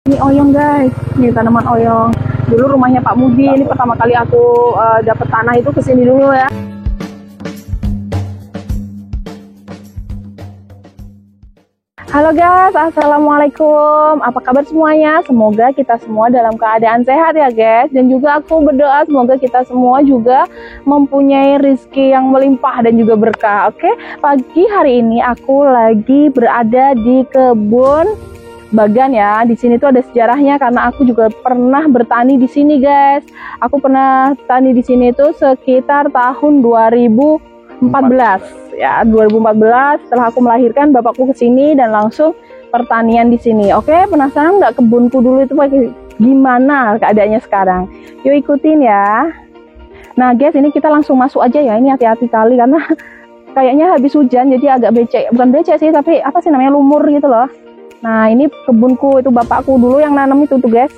Ini oyong guys, ini tanaman oyong. Dulu rumahnya Pak Mudi, ini pertama kali aku dapet tanah itu kesini dulu ya. Halo guys, assalamualaikum. Apa kabar semuanya? Semoga kita semua dalam keadaan sehat ya guys. Dan juga aku berdoa semoga kita semua juga mempunyai rezeki yang melimpah dan juga berkah. Oke, pagi hari ini aku lagi berada di kebun bagan ya. Di sini tuh ada sejarahnya karena aku juga pernah bertani di sini guys. Aku pernah tani di sini tuh sekitar tahun 2014 ya, 2014 setelah aku melahirkan bapakku ke sini dan langsung pertanian di sini. Oke, penasaran nggak kebunku dulu itu gimana keadaannya sekarang? Yuk ikutin ya. Nah guys, ini kita langsung masuk aja ya. Ini hati-hati kali karena kayaknya habis hujan jadi agak becek. Bukan becek sih, tapi apa sih namanya, lumur gitu loh. Nah ini kebunku, itu bapakku dulu yang nanam itu tuh guys.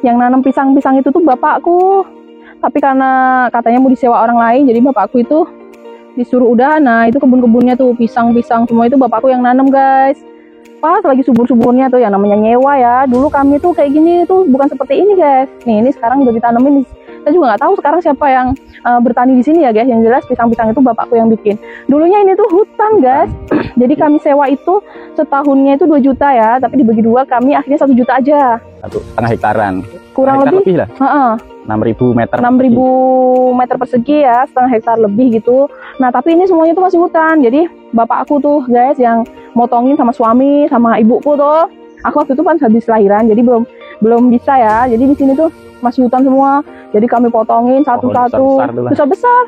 Yang nanam pisang-pisang itu tuh bapakku. Tapi karena katanya mau disewa orang lain, jadi bapakku itu disuruh udah. Nah itu kebun-kebunnya tuh pisang-pisang semua itu bapakku yang nanam guys. Pas lagi subur-suburnya tuh ya, namanya nyewa ya. Dulu kami tuh kayak gini tuh bukan seperti ini guys. Nih ini sekarang udah ditanemin. Saya juga nggak tahu sekarang siapa yang bertani di sini ya guys. Yang jelas pisang-pisang itu bapakku yang bikin. Dulunya ini tuh hutan guys. Jadi kami sewa itu setahunnya itu 2 juta ya. Tapi dibagi dua kami akhirnya 1 juta aja. 1,5 hektaran. Kurang lebih lah. 6.000 meter. 6.000 meter persegi ya, setengah hektar lebih gitu. Nah tapi ini semuanya tuh masih hutan. Jadi bapakku tuh guys yang motongin sama suami sama ibuku tuh. Aku waktu itu kan habis lahiran, jadi belum bisa ya. Jadi di sini tuh masih hutan semua. Jadi kami potongin satu-satu, besar-besar.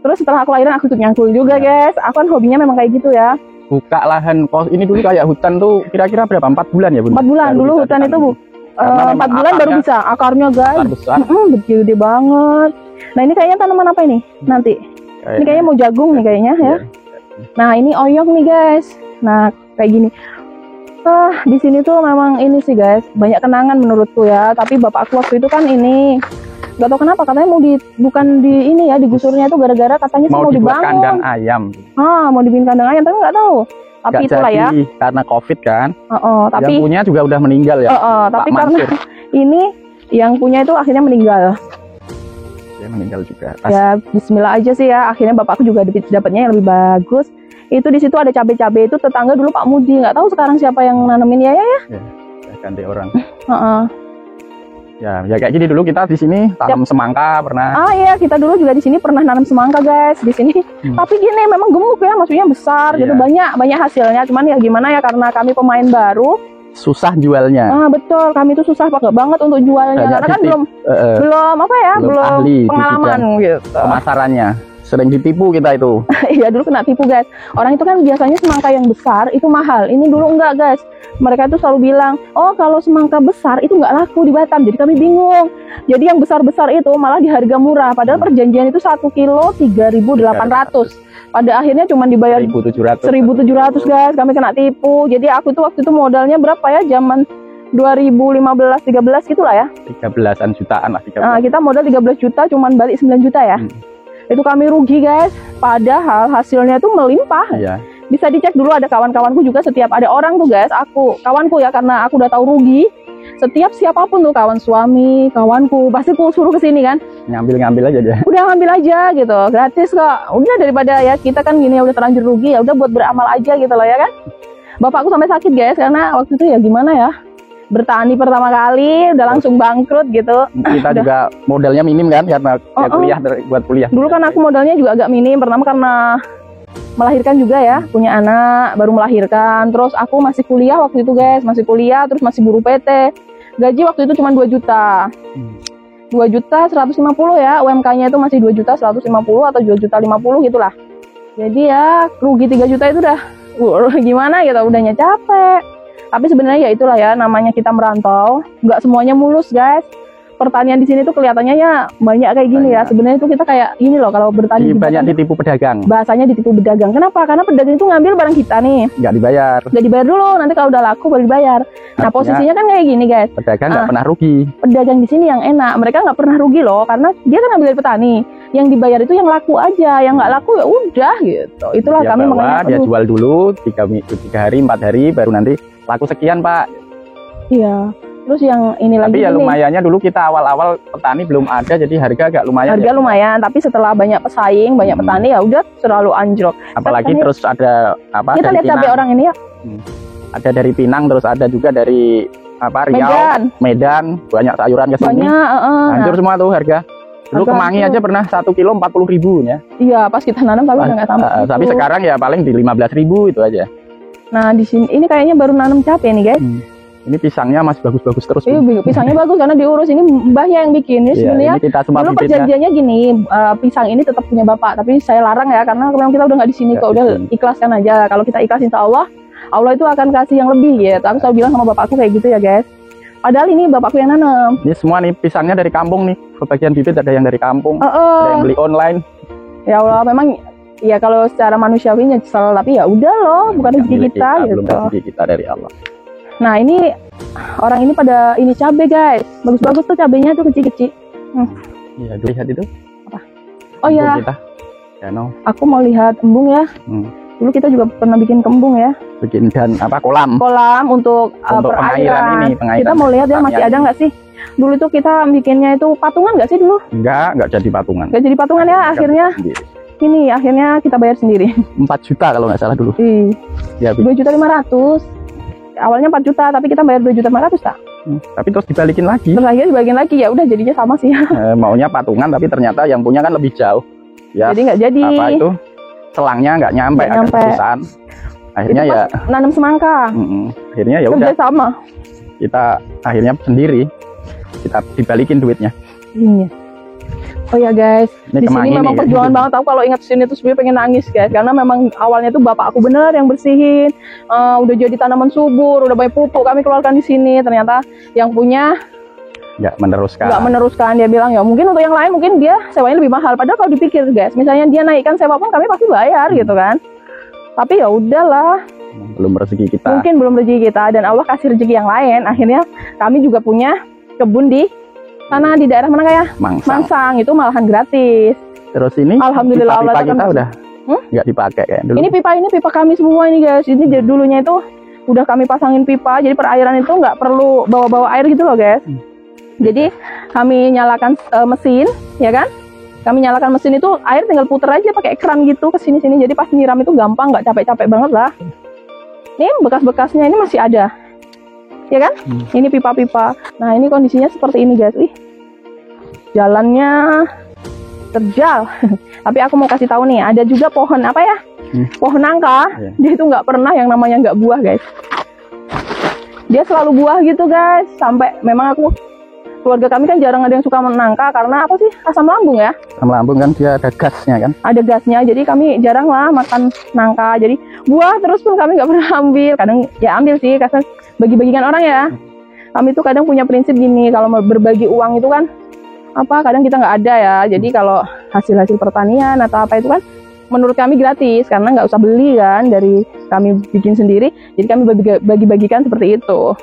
Terus setelah aku lahiran aku ikut nyangkul juga guys. Aku kan hobinya memang kayak gitu ya. Buka lahan kos ini dulu kayak hutan tuh kira-kira berapa? 4 bulan ya Bun? 4 bulan dulu hutan itu Bu. 4 bulan baru bisa akarnya guys. Gede banget. Nah ini kayaknya tanaman apa ini nanti? Ini kayaknya mau jagung nih kayaknya ya. Nah ini oyong nih guys. Nah kayak gini. Di sini tuh memang ini sih guys, banyak kenangan menurutku ya. Tapi bapakku waktu itu kan ini nggak tahu kenapa katanya bukan di ini ya, digusurnya itu gara-gara katanya mau dibangun kandang ayam. Mau dibikin kandang ayam, tapi nggak tahu. Tapi gak itulah jadi, ya. Karena COVID kan. Tapi yang punya juga udah meninggal ya. Tapi karena ini yang punya itu akhirnya meninggal. Dia meninggal juga. Ya Bismillah aja sih ya. Akhirnya bapakku juga dapatnya yang lebih bagus. Itu di situ ada cabai-cabai itu tetangga dulu Pak Mudi. Nggak tahu sekarang siapa yang nanemin ya. Ya ganti orang. Ya kayak gini dulu kita di sini tanam semangka pernah. Iya, kita dulu juga di sini pernah nanam semangka guys di sini. Tapi gini memang gemuk ya, maksudnya besar gitu, banyak hasilnya. Cuman ya gimana ya, karena kami pemain baru, susah jualnya. Betul, kami tuh susah banget untuk jualnya karena kan belum ahli pengalaman gitu. Pemasarannya sering ditipu kita itu. Iya dulu kena tipu guys. Orang itu kan biasanya semangka yang besar itu mahal. Ini dulu enggak guys. Mereka itu selalu bilang, oh kalau semangka besar itu nggak laku di Batam. Jadi kami bingung. Jadi yang besar-besar itu malah di harga murah. Padahal perjanjian itu 1 kilo 3.800. Pada akhirnya cuma dibayar 1.700 guys. Kami kena tipu. Jadi aku tuh waktu itu modalnya berapa ya, zaman 2015-13 gitulah ya. 13-an jutaan lah. Kita modal 13 juta cuman balik 9 juta ya. Itu kami rugi guys, padahal hasilnya tuh melimpah. Bisa dicek dulu, ada kawan-kawanku juga, setiap ada orang tuh guys, kawanku ya, karena aku udah tahu rugi, setiap siapapun tuh, kawan suami, kawanku, pasti aku suruh kesini kan. Ngambil aja deh. Udah ngambil aja gitu, gratis kok. Udah daripada ya kita kan gini udah terlanjur rugi, ya udah buat beramal aja gitu loh ya kan. Bapakku sampai sakit guys, karena waktu itu ya gimana ya, bertani pertama kali udah langsung bangkrut gitu. Kita juga modalnya minim kan karena kuliah, buat kuliah. Dulu kan aku modalnya juga agak minim. Pertama karena melahirkan juga ya, punya anak baru melahirkan. Terus aku masih kuliah waktu itu guys, masih kuliah, terus masih buruh PT. Gaji waktu itu cuma 2 juta. 2 juta 150 ya, UMK-nya itu masih 2 juta 150 atau 2 juta 50 gitulah. Jadi ya rugi 3 juta itu udah gimana gitu, udahnya capek. Tapi sebenarnya ya itulah ya, namanya kita merantau, nggak semuanya mulus guys. Pertanian di sini tuh kelihatannya ya banyak kayak gini ya. Sebenarnya tuh kita kayak gini loh kalau bertani. Banyak ditipu pedagang. Bahasanya ditipu pedagang. Kenapa? Karena pedagang itu ngambil barang kita nih. Nggak dibayar. Nggak dibayar dulu. Nanti kalau udah laku baru dibayar. Nah posisinya kan kayak gini guys. Pedagang nggak pernah rugi. Pedagang di sini yang enak. Mereka nggak pernah rugi loh. Karena dia kan ambil dari petani. Yang dibayar itu yang laku aja. Yang nggak laku ya udah gitu. Itulah dia kami dia jual dulu 3 hari 4 hari baru nanti laku sekian Pak. Iya. Terus yang ini lagi Tapi ya ini, lumayannya dulu kita awal-awal petani belum ada, jadi harga agak lumayan. harga ya. lumayan, tapi setelah banyak pesaing, banyak petani ya udah selalu anjlok. Apalagi Kita terus ada apa? kita dari lihat cabai Pinang. orang ini ya. Ada dari Pinang, terus ada juga dari apa? Riau, Medan. Medan, banyak sayuran ke sini. Banyak, Hancur semua tuh harga. Dulu Harga kemangi hancur. aja pernah 1 kilo 40.000 ya. Iya, pas kita nanam tapi udah nggak sampai. Tapi itu. sekarang ya paling di 15.000 itu aja. Nah, di sini ini kayaknya baru nanam cabai nih, guys. Ini pisangnya masih bagus-bagus terus. Iya, Bu. pisangnya bagus karena diurus. Ini mbahnya yang bikin. Ini Iya, sebenarnya ini kita semua dulu bibitnya. perjanjiannya gini, pisang ini tetap punya bapak, tapi saya larang ya karena memang kita udah nggak di sini Nggak kok, di udah sini. ikhlaskan aja. Kalau kita ikhlas insya Allah, Allah itu akan kasih yang lebih gitu. Aku selalu bilang sama bapakku kayak gitu ya guys. Padahal ini bapakku yang nanam. Ini semua nih pisangnya dari kampung nih. Sebagian bibit ada yang dari kampung, ada yang beli online. Ya Allah, memang ya kalau secara manusiawi nyesel, tapi ya udah loh, bukan Yang rezeki milik kita belum gitu. rezeki kita dari Allah. Nah ini orang ini pada ini cabai guys, bagus-bagus tuh cabainya tuh kecil-kecil. Iya, dilihat itu. Oh Embung ya, Kita. Ya, no. aku mau lihat embung ya. Hmm. Dulu kita juga pernah bikin kembung ya, Bikin dan apa kolam. kolam untuk pengairan ini, pengairan. Kita mau lihat ya masih Pertanian. ada nggak sih? Dulu tuh kita bikinnya itu patungan nggak sih dulu? Enggak jadi patungan. Nggak jadi patungan ya, akhirnya Sendiri. ini akhirnya kita bayar sendiri. 4 juta kalau nggak salah dulu. Ih, Ya, 2.500.000. Awalnya 4 juta, tapi kita bayar 2.500.000 tak? tapi terus dibalikin lagi. Terus akhirnya dibagiin lagi, ya udah jadinya sama sih. Maunya patungan tapi ternyata yang punya kan lebih jauh. Ya, Jadi nggak jadi. apa itu? Selangnya nggak nyampe, Nggak agak nyampe. kesusahan. Akhirnya Itu ya, pas nanam semangka, akhirnya ya udah kerja sama. kita akhirnya sendiri kita dibalikin duitnya. Iya. Oh ya guys, Ini di sini kemangi memang nih, perjuangan banget. Aku kalau ingat sini tuh sebenarnya pengen nangis guys, karena memang awalnya tuh bapak aku bener yang bersihin, udah jadi tanaman subur, udah banyak pupuk kami keluarkan di sini. Ternyata yang punya Nggak meneruskan. nggak meneruskan. Dia bilang ya mungkin untuk yang lain mungkin dia sewanya lebih mahal. Padahal kalau dipikir guys, misalnya dia naikkan sewa pun kami pasti bayar gitu kan. Tapi ya udahlah, Belum rezeki kita. mungkin belum rezeki kita dan Allah kasih rezeki yang lain. Akhirnya kami juga punya kebun di sana di daerah mana kayak Mangsang. Mangsang, itu malahan gratis. Terus ini Alhamdulillah, pipa Allah kita tekan. udah nggak dipakai kayak dulu. Ini pipa kami semua ini guys. Ini jadi dulunya itu udah kami pasangin pipa, jadi perairan itu nggak perlu bawa-bawa air gitu loh guys. Jadi kami nyalakan mesin, ya kan? Kami nyalakan mesin itu air tinggal puter aja pakai keran gitu ke sini-sini. Jadi pas nyiram itu gampang, nggak capek-capek banget lah. Ini bekas-bekasnya ini masih ada, ya kan? Ini pipa-pipa. Nah ini kondisinya seperti ini guys. Ih, jalannya terjal. Tapi aku mau kasih tahu nih, ada juga pohon apa ya? Pohon nangka. Iya. Dia itu nggak pernah yang namanya nggak buah guys. Dia selalu buah gitu guys. Sampai memang keluarga kami kan jarang ada yang suka menangka karena apa sih? Asam lambung ya. Asam lambung kan dia ada gasnya kan. Ada gasnya, jadi kami jarang lah makan nangka. Jadi buah terus pun kami nggak pernah ambil. Kadang ya ambil sih, karena bagi-bagikan orang ya. Kami tuh kadang punya prinsip gini, kalau mau berbagi uang itu kan kadang kita nggak ada ya. Jadi kalau hasil-hasil pertanian atau apa itu kan menurut kami gratis karena nggak usah beli kan, dari kami bikin sendiri. Jadi kami bagi-bagikan seperti itu.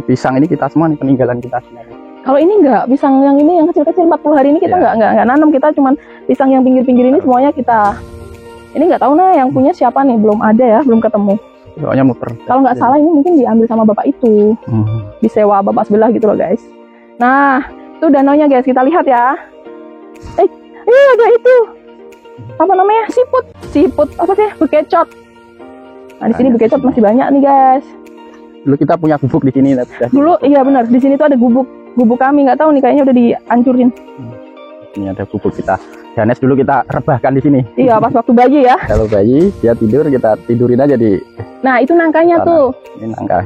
Pisang ini kita semua nih, peninggalan kita sebenarnya. Kalau ini enggak, pisang yang ini yang kecil-kecil 40 hari ini kita Ya. enggak nanam, kita cuman pisang yang pinggir-pinggir ini semuanya kita. Ini enggak tahu nah yang punya siapa nih, belum ada ya, belum ketemu. Soalnya muter. Kalau nggak salah ini mungkin diambil sama bapak itu, disewa bapak sebelah gitu loh guys. Nah, itu danaunya guys, kita lihat ya. Ada itu. Apa namanya? Siput apa sih? Bekecot. Nah, di sini bekecot masih banyak nih guys. Dulu kita punya gubuk di sini. Dulu iya benar, di sini tuh ada gubuk kami, nggak tahu nih kayaknya udah dihancurin. Ini ada gubuk kita. Danes dulu kita rebahkan di sini. Iya, pas waktu bayi ya. Kalau bayi dia tidur, kita tidurin aja di. Nah, itu nangkanya Tanah. tuh. Ini nangka.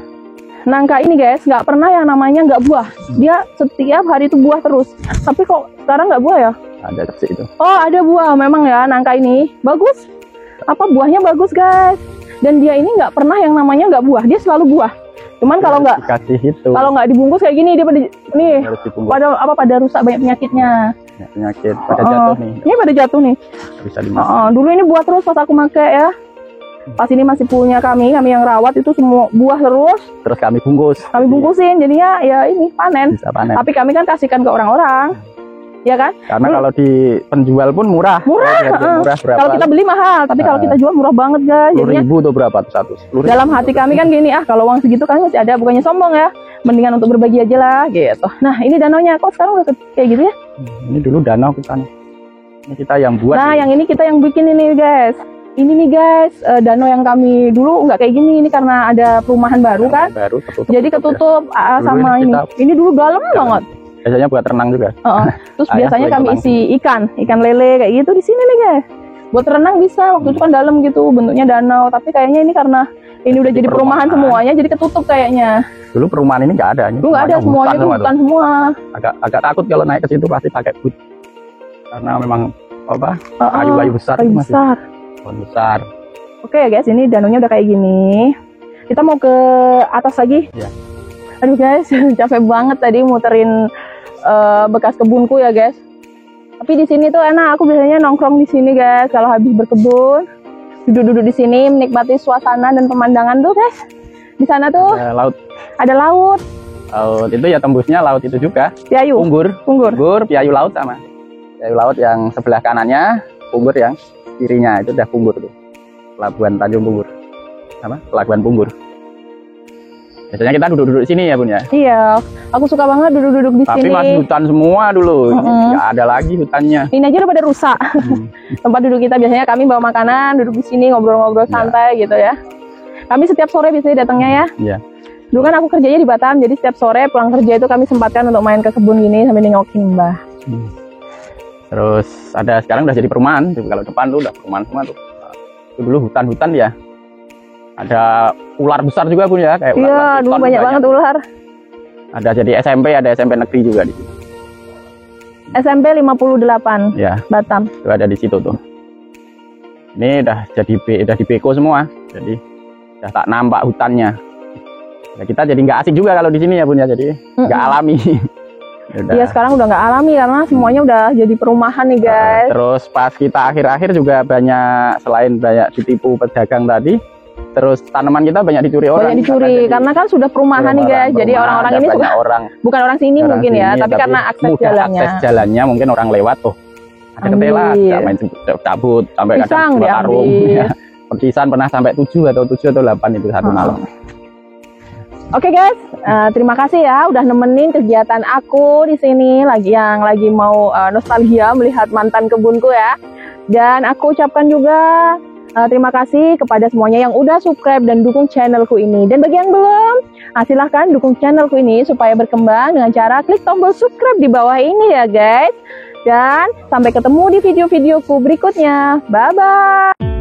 Nangka ini guys, nggak pernah yang namanya nggak buah. Dia setiap hari itu buah terus. Tapi kok sekarang nggak buah ya? Ada sih itu. Oh, ada buah memang ya nangka ini. Bagus. Apa buahnya bagus guys. Dan dia ini nggak pernah yang namanya nggak buah. Dia selalu buah. Cuman kalau nggak dikasih itu. kalau nggak dibungkus kayak gini dia nih Harus dibungkus. pada rusak banyak penyakitnya. Penyakit pada jatuh nih. Ini pada jatuh nih. Bisa dimakan. Dulu ini buah terus pas aku pakai ya. Pas ini masih punya kami yang rawat itu semua buah terus. Terus kami bungkus. Kami bungkusin jadinya ya ini panen. Bisa panen. Tapi kami kan kasihkan ke orang-orang. ya kan? Karena kalau di penjual pun murah. Murah berapa? Kalau kita beli mahal, tapi kalau kita jual murah banget guys. 10.000 tuh berapa tuh satu? Dalam hati kami kan gini, kalau uang segitu kan masih ada, bukannya sombong ya. Mendingan untuk berbagi aja lah gitu. Nah ini danaunya kok sekarang udah kayak gitu ya? Ini dulu danau kita nih. Ini kita yang buat. Nah yang ini kita yang bikin ini guys. Ini nih guys, danau yang kami dulu nggak kayak gini, ini karena ada perumahan baru kan. Baru ketutup. Jadi ketutup ya. Sama ini. Ini dulu dalam banget. Biasanya buat renang juga. Terus biasanya kami isi ikan lele kayak gitu di sini nih guys. Buat renang bisa, waktu itu kan dalam gitu, bentuknya danau. Tapi kayaknya ini karena ini udah jadi perumahan semuanya, jadi ketutup kayaknya. Dulu perumahan ini nggak ada. Dulu nggak ada, semuanya hutan semua. Agak takut kalau naik ke situ pasti pakai boot. Karena memang apa? Kayu-kayu besar. Kayu besar. Pohon besar. Oke ya guys, ini danaunya udah kayak gini. Kita mau ke atas lagi. Ya. Aduh guys, capek banget tadi muterin bekas kebunku ya guys. Tapi di sini tuh enak, aku biasanya nongkrong di sini guys. Kalau habis berkebun, duduk-duduk di sini menikmati suasana dan pemandangan tuh guys. Di sana tuh ada laut. Ada laut. Laut itu ya tembusnya laut itu juga. Piayu. Punggur, piayu laut sama. Piayu laut yang sebelah kanannya, Punggur yang kirinya itu udah Punggur tuh. Pelabuhan Tanjung Punggur. Apa? Pelabuhan Punggur. Biasanya kita duduk-duduk di sini ya Bun ya? Iya, aku suka banget duduk-duduk di sini. Tapi masih hutan semua dulu, nggak ada lagi hutannya. Ini aja udah pada rusak. Tempat duduk kita biasanya kami bawa makanan, duduk di sini ngobrol-ngobrol santai gitu ya. Kami setiap sore biasanya datangnya ya. Iya. Dulu kan aku kerjanya di Batam, jadi setiap sore pulang kerja itu kami sempatkan untuk main ke kebun gini sambil nengokin Mbah. Terus ada sekarang udah jadi perumahan, kalau depan tuh udah perumahan semua tuh. Itu dulu hutan-hutan ya. Ada ular besar juga Bun ya, kayak ular. Iya, dulu banyak banget ular. Ada jadi SMP, ada SMP negeri juga di sini. SMP 58. Ya. Batam. Itu ada di situ tuh. Ini udah di beko semua. Jadi udah tak nampak hutannya. Ya, kita jadi nggak asik juga kalau di sini ya Bun ya, jadi nggak alami. Iya sekarang udah nggak alami karena semuanya udah jadi perumahan nih guys. Terus pas kita akhir-akhir juga banyak, selain banyak ditipu pedagang tadi, terus tanaman kita banyak dicuri orang. Banyak dicuri karena kan sudah perumahan nih guys. Jadi orang-orang ini suka bukan orang sini mungkin ya, tapi karena akses jalannya. Akses jalannya mungkin orang lewat tuh. Ada ketela, main cabut sampai kadang 2 karung. Ya. Percisan pernah sampai 7 atau 8 itu satu malam. Oke guys, terima kasih ya udah nemenin kegiatan aku di sini lagi mau nostalgia melihat mantan kebunku ya. Dan aku ucapkan juga terima kasih kepada semuanya yang udah subscribe dan dukung channelku ini. Dan bagi yang belum, silahkan dukung channelku ini supaya berkembang dengan cara klik tombol subscribe di bawah ini ya guys. Dan sampai ketemu di video-videoku berikutnya. Bye-bye.